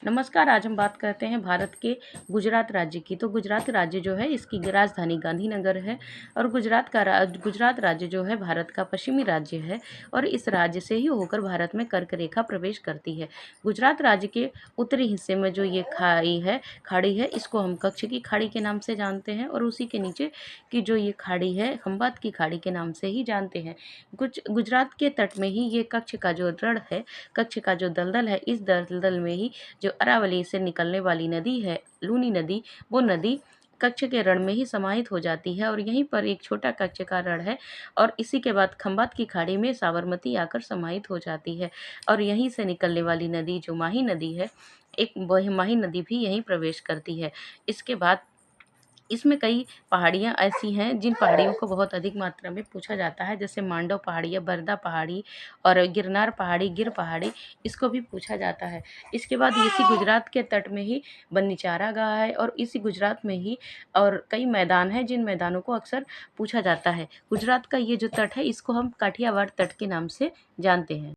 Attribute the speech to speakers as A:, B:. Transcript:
A: नमस्कार, आज हम बात करते हैं भारत के गुजरात राज्य की। तो गुजरात राज्य जो है इसकी राजधानी गांधीनगर है और गुजरात राज्य जो है भारत का पश्चिमी राज्य है और इस राज्य से ही होकर भारत में कर्क रेखा प्रवेश करती है। गुजरात राज्य के उत्तरी हिस्से में जो ये खाड़ी है इसको हम कच्छ की खाड़ी के नाम से जानते हैं और उसी के नीचे की जो ये खाड़ी है खंबात की खाड़ी के नाम से ही जानते हैं। गुजरात के तट में ही ये कच्छ का जो रण है, कच्छ का जो दलदल है, इस दलदल में ही जो अरावली से निकलने वाली नदी है, लूनी नदी, वो नदी कच्छ के रण में ही समाहित हो जाती है और यहीं पर एक छोटा कच्छ का रण है और इसी के बाद खंबात की खाड़ी में साबरमती आकर समाहित हो जाती है और यहीं से निकलने वाली नदी जो माही नदी है, एक वह माही नदी भी यहीं प्रवेश करती है। इसके बाद इसमें कई पहाड़ियाँ ऐसी हैं जिन पहाड़ियों को बहुत अधिक मात्रा में पूछा जाता है, जैसे मांडव पहाड़ी, बरदा पहाड़ी और गिरनार पहाड़ी, गिर पहाड़ी, इसको भी पूछा जाता है। इसके बाद इसी गुजरात के तट में ही बन्नीचारा गाँव है और इसी गुजरात में ही और कई मैदान हैं जिन मैदानों को अक्सर पूछा जाता है। गुजरात का ये जो तट है इसको हम काठियावाड़ तट के नाम से जानते हैं।